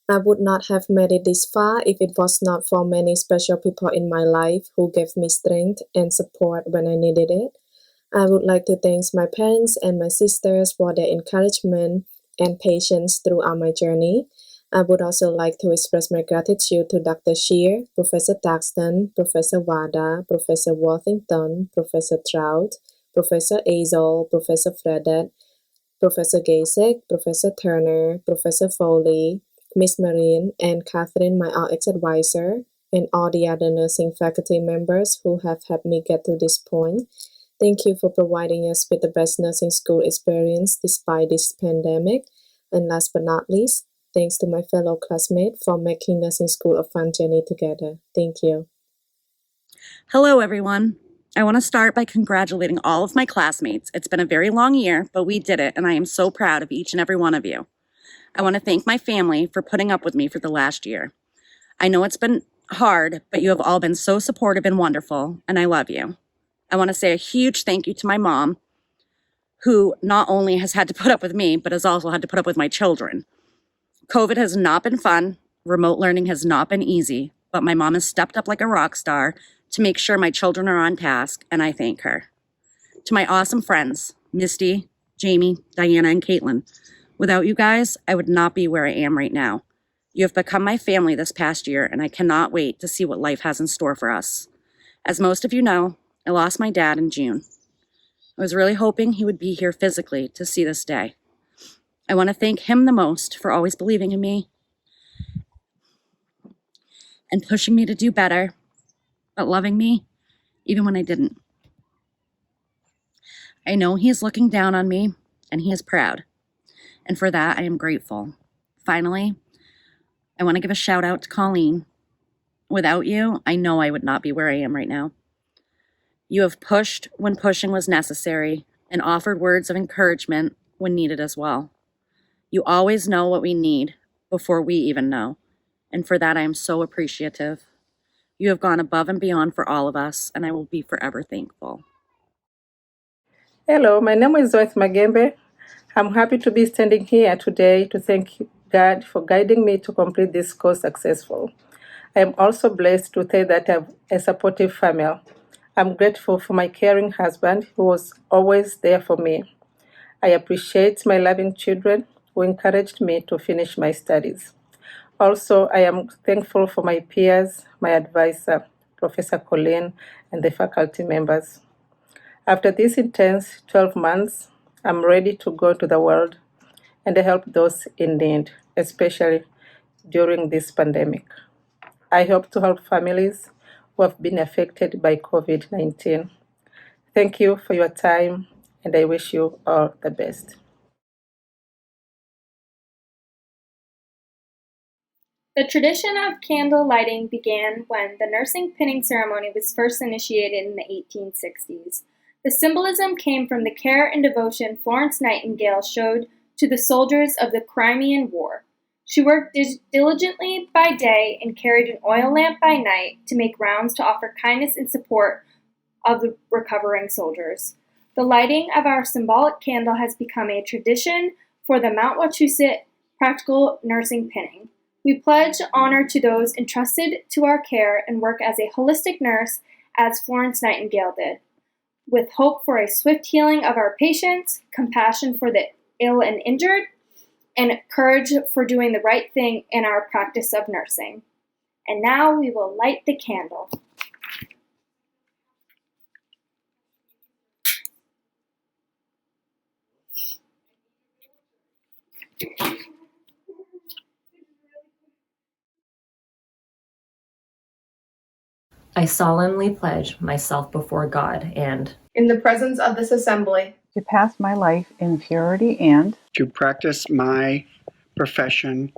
I would not have made it this far if it was not for many special people in my life who gave me strength and support when I needed it. I would like to thank my parents and my sisters for their encouragement and patience throughout my journey. I would also like to express my gratitude to Dr. Shea, Professor Thaxton, Professor Vander, Professor Worthington, Professor Trout, Professor Asel, Professor Fredette, Professor Gasek, Professor Turner, Professor Foley, Miss Marine, and Catherine, my RX advisor, and all the other nursing faculty members who have helped me get to this point. Thank you for providing us with the best nursing school experience despite this pandemic. And last but not least, thanks to my fellow classmates for making nursing school a fun journey together. Thank you. Hello, everyone. I want to start by congratulating all of my classmates. It's been a very long year, but we did it, and I am so proud of each and every one of you. I want to thank my family for putting up with me for the last year. I know it's been hard, but you have all been so supportive and wonderful, and I love you. I want to say a huge thank you to my mom, who not only has had to put up with me, but has also had to put up with my children. COVID has not been fun. Remote learning has not been easy, but my mom has stepped up like a rock star to make sure my children are on task, and I thank her. To my awesome friends, Mysti, Jamie, Diana, and Caitlin. Without you guys, I would not be where I am right now. You have become my family this past year, and I cannot wait to see what life has in store for us. As most of you know, I lost my dad in June. I was really hoping he would be here physically to see this day. I want to thank him the most for always believing in me and pushing me to do better, but loving me even when I didn't. I know he is looking down on me, and he is proud. And for that, I am grateful. Finally, I want to give a shout out to Collene. Without you, I know I would not be where I am right now. You have pushed when pushing was necessary and offered words of encouragement when needed as well. You always know what we need before we even know. And for that, I am so appreciative. You have gone above and beyond for all of us, and I will be forever thankful. Hello, my name is Zoeth Magembe. I'm happy to be standing here today to thank God for guiding me to complete this course successfully. I am also blessed to say that I have a supportive family. I'm grateful for my caring husband who was always there for me. I appreciate my loving children who encouraged me to finish my studies. Also, I am thankful for my peers, my advisor, Professor Collene, and the faculty members. After this intense 12 months, I'm ready to go to the world and help those in need, especially during this pandemic. I hope to help families who have been affected by COVID-19. Thank you for your time, and I wish you all the best. The tradition of candle lighting began when the nursing pinning ceremony was first initiated in the 1860s. The symbolism came from the care and devotion Florence Nightingale showed to the soldiers of the Crimean War. She worked diligently by day and carried an oil lamp by night to make rounds to offer kindness and support of the recovering soldiers. The lighting of our symbolic candle has become a tradition for the Mount Wachusett Practical Nursing Pinning. We pledge honor to those entrusted to our care and work as a holistic nurse as Florence Nightingale did, with hope for a swift healing of our patients, compassion for the ill and injured, and courage for doing the right thing in our practice of nursing. And now we will light the candle. I solemnly pledge myself before God and in the presence of this assembly, to pass my life in purity and to practice my profession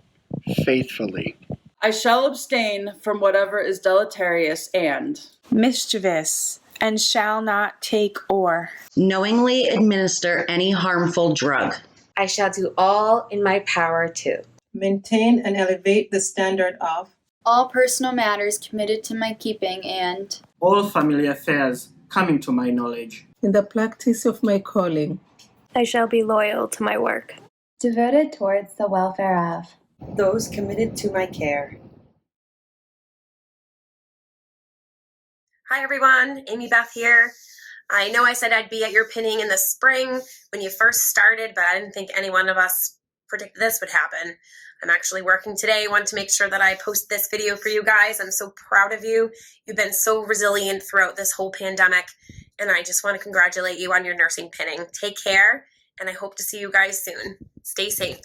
faithfully. I shall abstain from whatever is deleterious and mischievous, and shall not take or knowingly administer any harmful drug. I shall do all in my power to maintain and elevate the standard of all personal matters committed to my keeping and all family affairs coming to my knowledge. in the practice of my calling. I shall be loyal to my work, devoted towards the welfare of those committed to my care. Hi everyone, Amy Beth here. I know I said I'd be at your pinning in the spring when you first started, but I didn't think any one of us predicted this would happen. I'm actually working today. Want to make sure that I post this video for you guys. I'm so proud of you. You've been so resilient throughout this whole pandemic, and I just want to congratulate you on your nursing pinning. Take care, and I hope to see you guys soon. Stay safe.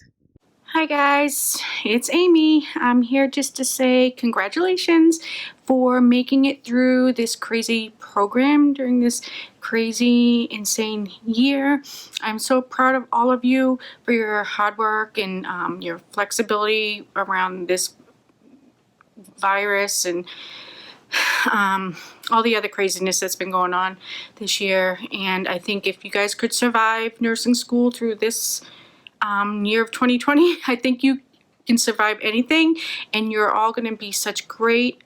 Hi guys, it's Amy. I'm here just to say congratulations for making it through this crazy program during this crazy, insane year. I'm so proud of all of you for your hard work and your flexibility around this virus and all the other craziness that's been going on this year. And I think if you guys could survive nursing school through this year of 2020, I think you can survive anything, and you're all going to be such great,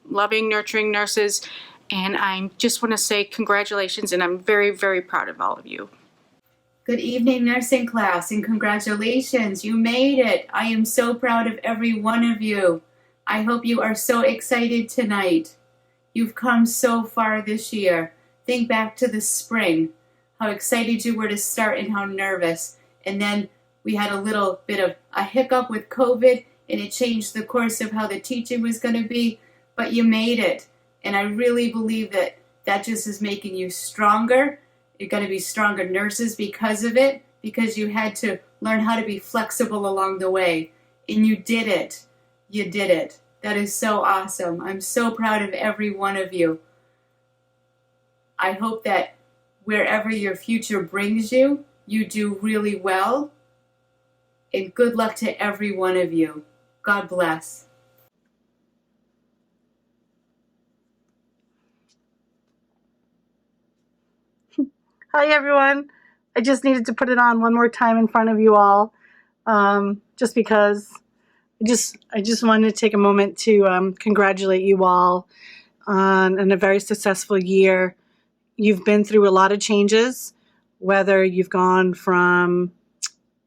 loving, nurturing nurses. And I just want to say congratulations, and I'm very, very proud of all of you. Good evening, nursing class, and congratulations. You made it. I am so proud of every one of you. I hope you are so excited tonight. You've come so far this year. Think back to the spring, how excited you were to start and how nervous. And then we had a little bit of a hiccup with COVID, and it changed the course of how the teaching was going to be, but you made it. And I really believe that that just is making you stronger. You're going to be stronger nurses because of it, because you had to learn how to be flexible along the way. And you did it. You did it. That is so awesome. I'm so proud of every one of you. I hope that wherever your future brings you, you do really well, and good luck to every one of you. God bless. Hi everyone. I just needed to put it on one more time in front of you all, just because I just wanted to take a moment to congratulate you all on a very successful year. You've been through a lot of changes, whether you've gone from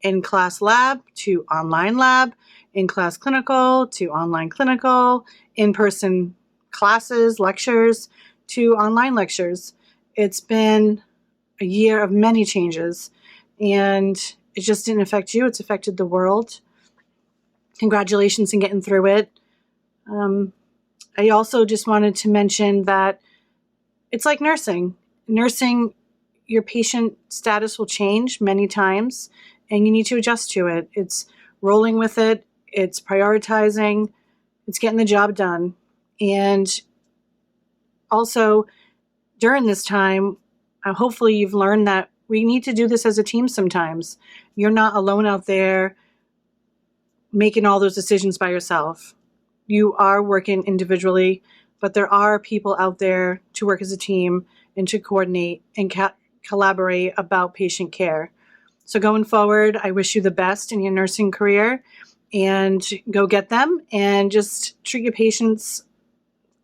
in-class lab to online lab, in-class clinical to online clinical, in-person classes, lectures to online lectures. It's been a year of many changes, and it just didn't affect you. It's affected the world. Congratulations in getting through it. I also just wanted to mention that it's like nursing. Nursing, your patient status will change many times, and you need to adjust to it. It's rolling with it. It's prioritizing. It's getting the job done. And also, during this time, hopefully you've learned that we need to do this as a team sometimes. You're not alone out there making all those decisions by yourself. You are working individually, but there are people out there to work as a team and to coordinate and collaborate about patient care. So going forward, I wish you the best in your nursing career, and go get them and just treat your patients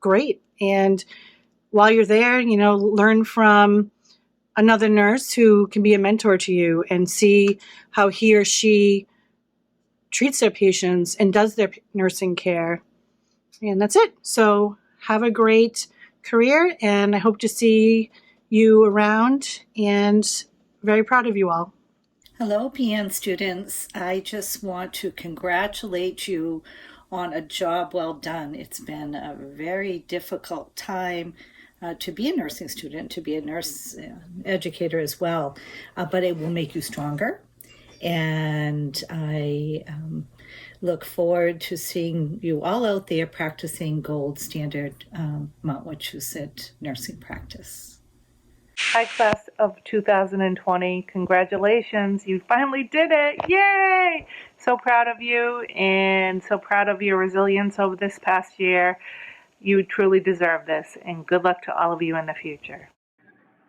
great. And while you're there, learn from another nurse who can be a mentor to you and see how he or she treats their patients and does their nursing care. And that's it. So have a great career, and I hope to see you around, and very proud of you all. Hello, PN students. I just want to congratulate you on a job well done. It's been a very difficult time to be a nursing student, to be a nurse educator as well, but it will make you stronger. And I look forward to seeing you all out there practicing gold standard Mount Wachusett nursing practice. Hi, class of 2020. Congratulations. You finally did it. Yay! So proud of you and so proud of your resilience over this past year. You truly deserve this, and good luck to all of you in the future.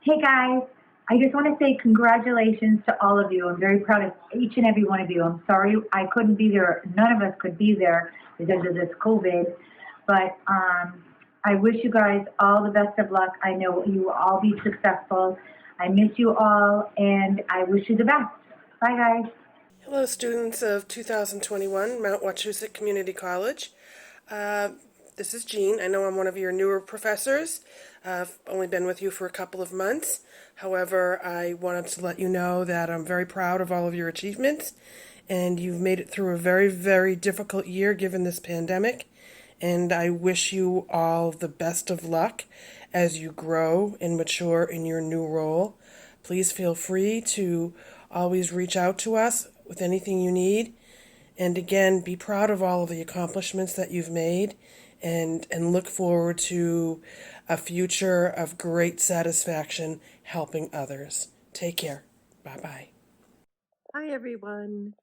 Hey guys, I just want to say congratulations to all of you. I'm very proud of each and every one of you. I'm sorry I couldn't be there. None of us could be there because of this COVID, but I wish you guys all the best of luck. I know you will all be successful. I miss you all, and I wish you the best. Bye, guys. Hello, students of 2021 Mount Wachusett Community College. This is Jeanne. I know I'm one of your newer professors. I've only been with you for a couple of months. However, I wanted to let you know that I'm very proud of all of your achievements, and you've made it through a very, very difficult year given this pandemic. And I wish you all the best of luck as you grow and mature in your new role. Please feel free to always reach out to us with anything you need. And again, be proud of all of the accomplishments that you've made, and look forward to a future of great satisfaction helping others. Take care. Bye-bye. Hi, everyone.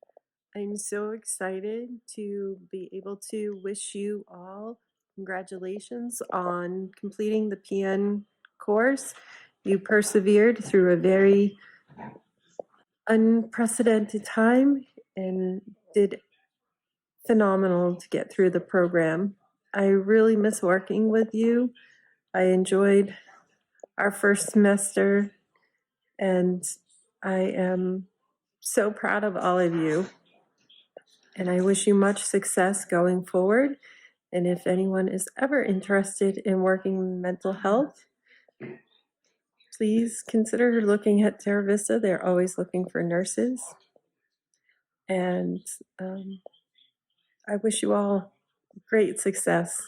I'm so excited to be able to wish you all congratulations on completing the PN course. You persevered through a very unprecedented time and did phenomenal to get through the program. I really miss working with you. I enjoyed our first semester, and I am so proud of all of you. And I wish you much success going forward. And if anyone is ever interested in working in mental health, please consider looking at Terra Vista. They're always looking for nurses. And I wish you all great success.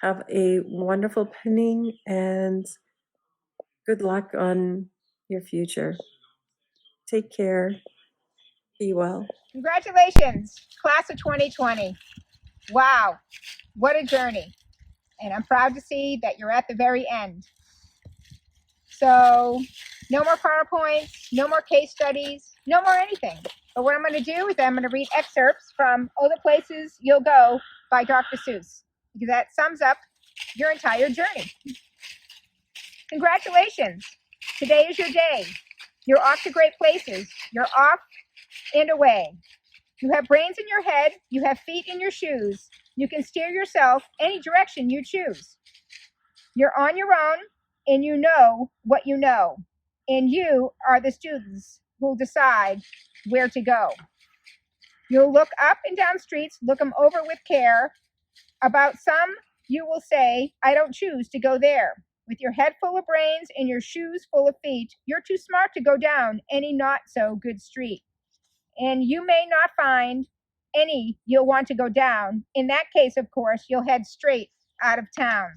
Have a wonderful pinning and good luck on your future. Take care. Be well. Congratulations, class of 2020. Wow, what a journey. And I'm proud to see that you're at the very end. So no more PowerPoints, no more case studies, no more anything. But what I'm going to do is I'm going to read excerpts from Oh, the Places You'll Go by Dr. Seuss, because that sums up your entire journey. Congratulations. Today is your day. You're off to great places. You're off and away. You have brains in your head. You have feet in your shoes. You can steer yourself any direction you choose. You're on your own, and you know what you know. And you are the students who'll decide where to go. You'll look up and down streets, look them over with care. About some, you will say, I don't choose to go there. With your head full of brains and your shoes full of feet, you're too smart to go down any not so good street. And you may not find any you'll want to go down. In that case, of course, you'll head straight out of town.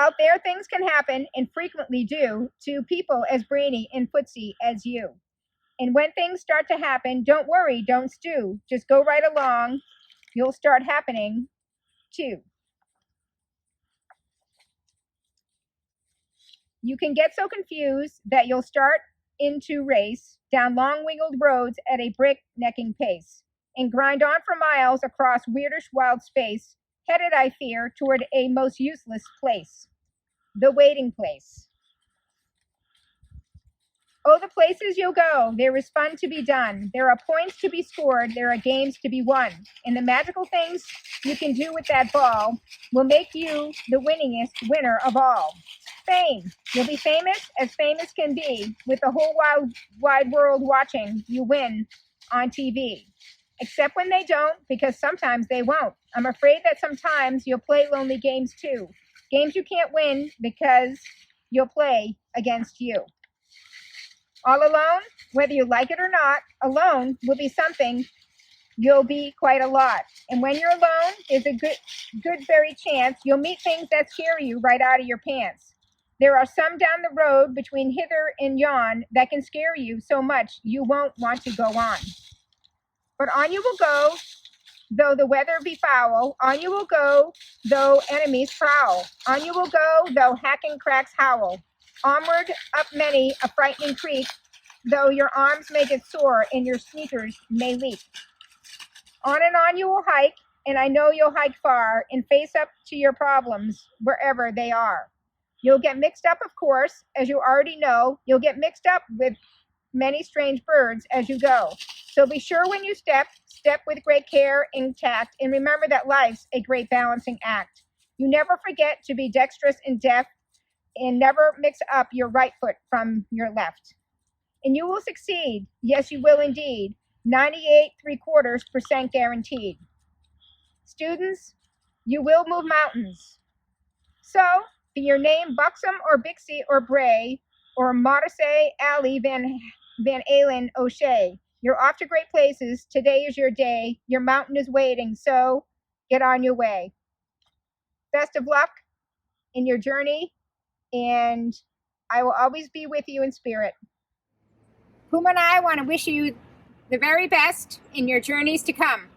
Out there, things can happen, and frequently do, to people as brainy and footsie as you. And when things start to happen, don't worry, don't stew. Just go right along. You'll start happening too. You can get so confused that you'll start into race down long wiggled roads at a breaknecking pace and grind on for miles across weirdish wild space, headed, I fear, toward a most useless place, the waiting place. Oh, the places you'll go, there is fun to be done. There are points to be scored, there are games to be won. And the magical things you can do with that ball will make you the winningest winner of all. Fame. You'll be famous as famous can be, with the whole wide world watching you win on TV. Except when they don't, because sometimes they won't. I'm afraid that sometimes you'll play lonely games too. Games you can't win because you'll play against you. All alone, whether you like it or not, alone will be something you'll be quite a lot. And when you're alone, there's a good very chance you'll meet things that scare you right out of your pants. There are some down the road between hither and yon that can scare you so much you won't want to go on. But on you will go, though the weather be foul. On you will go, though enemies prowl. On you will go, though hacking cracks howl. Onward up many a frightening creek, though your arms may get sore and your sneakers may leak. On and on you will hike, and I know you'll hike far and face up to your problems wherever they are. You'll get mixed up, of course, as you already know. You'll get mixed up with many strange birds as you go. So be sure when you step with great care and tact, and remember that life's a great balancing act. You never forget to be dexterous and deft, and never mix up your right foot from your left. And you will succeed. Yes, you will indeed. 98.75% guaranteed. Students, you will move mountains. So, be your name Buxom or Bixie or Bray or Modesay, Alley, Van Allen, O'Shea. You're off to great places. Today is your day. Your mountain is waiting, so get on your way. Best of luck in your journey, and I will always be with you in spirit. Puma and I want to wish you the very best in your journeys to come.